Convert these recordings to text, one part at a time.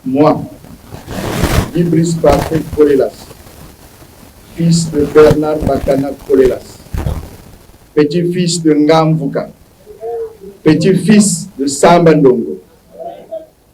Moi, Guy-Brice Parfait Kolelas, fils de Bernard Bakana Kolelas, petit-fils de Ngamvuka, petit-fils de Samba Ndongo,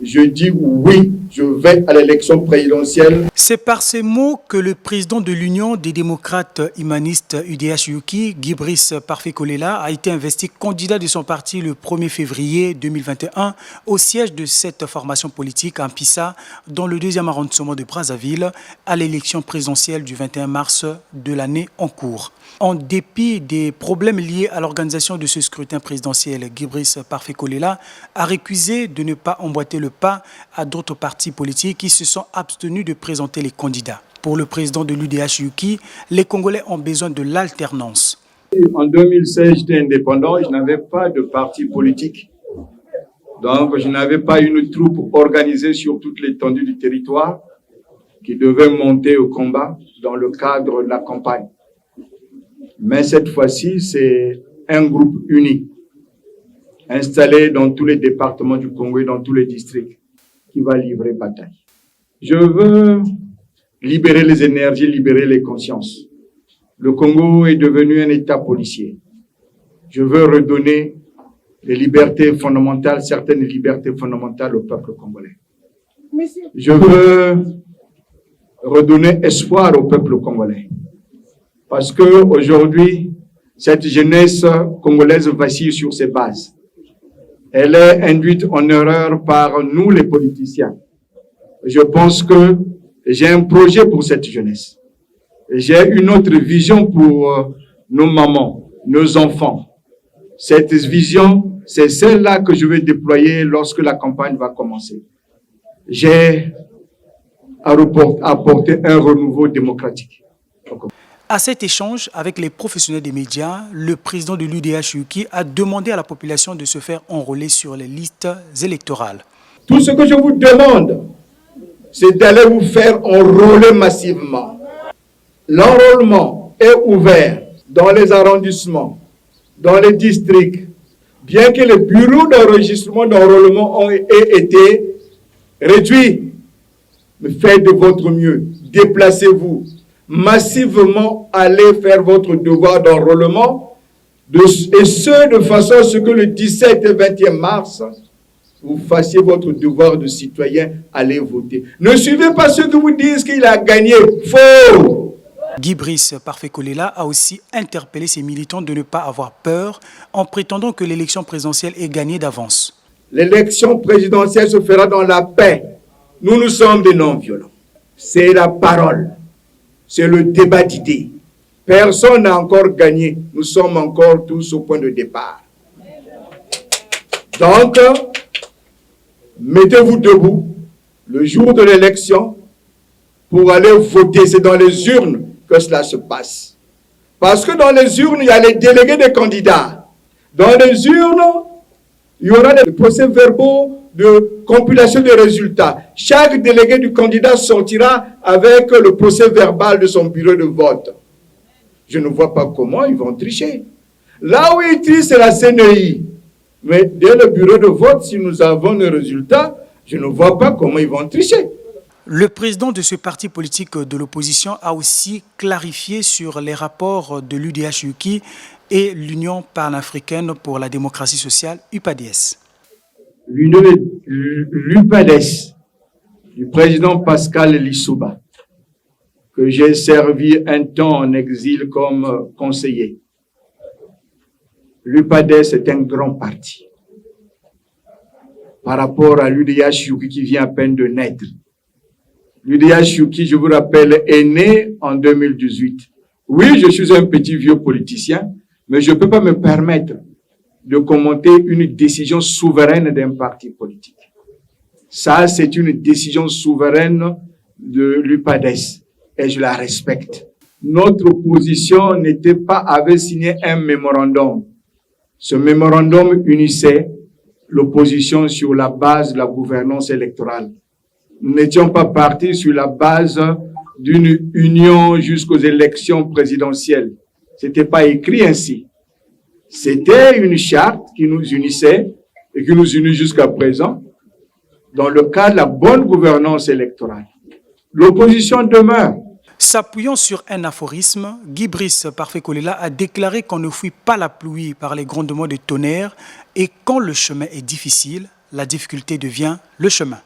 je dis oui, je vais à l'élection présidentielle. C'est par ces mots que le président de l'Union des démocrates humanistes UDH-UKI, Guy-Brice Parfait Kolela, a été investi candidat de son parti le 1er février 2021 au siège de cette formation politique à Mpissa, dans le 2e arrondissement de Brazzaville, à l'élection présidentielle du 21 mars de l'année en cours. En dépit des problèmes liés à l'organisation de ce scrutin présidentiel, Guy-Brice Parfait Kolela a récusé de ne pas emboîter le pas à d'autres partis politiques qui se sont abstenus de présenter les candidats. Pour le président de l'UDH-UKI, les Congolais ont besoin de l'alternance. En 2016, j'étais indépendant, je n'avais pas de parti politique. Donc, je n'avais pas une troupe organisée sur toute l'étendue du territoire qui devait monter au combat dans le cadre de la campagne. Mais cette fois-ci, c'est un groupe uni, installé dans tous les départements du Congo et dans tous les districts, qui va livrer bataille. Je veux libérer les énergies, libérer les consciences. Le Congo est devenu un État policier. Je veux redonner les libertés fondamentales, certaines libertés fondamentales au peuple congolais. Je veux redonner espoir au peuple congolais. Parce que aujourd'hui, cette jeunesse congolaise vacille sur ses bases. Elle est induite en erreur par nous, les politiciens. Je pense que j'ai un projet pour cette jeunesse. J'ai une autre vision pour nos mamans, nos enfants. Cette vision, c'est celle-là que je vais déployer lorsque la campagne va commencer. J'ai à apporter un renouveau démocratique. À cet échange avec les professionnels des médias, le président de l'UDH-UKI a demandé à la population de se faire enrôler sur les listes électorales. Tout ce que je vous demande, c'est d'aller vous faire enrôler massivement. L'enrôlement est ouvert dans les arrondissements, dans les districts, bien que les bureaux d'enrôlement aient été réduits. Mais faites de votre mieux, déplacez-vous. Massivement, allez faire votre devoir d'enrôlement, et ce, de façon à ce que le 17 et 20e mars, vous fassiez votre devoir de citoyen, allez voter. Ne suivez pas ceux qui vous disent qu'il a gagné. Faux! Guy-Brice Parfait Kolela a aussi interpellé ses militants de ne pas avoir peur en prétendant que l'élection présidentielle est gagnée d'avance. L'élection présidentielle se fera dans la paix. Nous sommes des non-violents. C'est la parole. C'est le débat d'idées. Personne n'a encore gagné. Nous sommes encore tous au point de départ. Donc, mettez-vous debout le jour de l'élection pour aller voter. C'est dans les urnes que cela se passe. Parce que dans les urnes, il y a les délégués des candidats. Dans les urnes, il y aura des procès-verbaux de compilation des résultats. Chaque délégué du candidat sortira avec le procès-verbal de son bureau de vote. Je ne vois pas comment ils vont tricher. Là où ils trichent, c'est la CNI. Mais dès le bureau de vote, si nous avons les résultats, je ne vois pas comment ils vont tricher. Le président de ce parti politique de l'opposition a aussi clarifié sur les rapports de l'UDH-UKI et l'Union panafricaine pour la démocratie sociale, UPADS. L'UPADS du président Pascal Lissouba, que j'ai servi un temps en exil comme conseiller. L'UPADS est un grand parti par rapport à l'UDH-UKI qui vient à peine de naître. L'UDH-UKI, je vous rappelle, est né en 2018. Oui, je suis un petit vieux politicien, mais je ne peux pas me permettre de commenter une décision souveraine d'un parti politique. Ça, c'est une décision souveraine de l'UPADS et je la respecte. Notre opposition avait signé un mémorandum. Ce mémorandum unissait l'opposition sur la base de la gouvernance électorale. Nous n'étions pas partis sur la base d'une union jusqu'aux élections présidentielles. C'était pas écrit ainsi. C'était une charte qui nous unissait et qui nous unit jusqu'à présent. dans le cadre de la bonne gouvernance électorale. L'opposition demeure. S'appuyant sur un aphorisme, Guy Brice Parfait Kolela a déclaré qu'on ne fuit pas la pluie par les grondements de tonnerre et quand le chemin est difficile, la difficulté devient le chemin.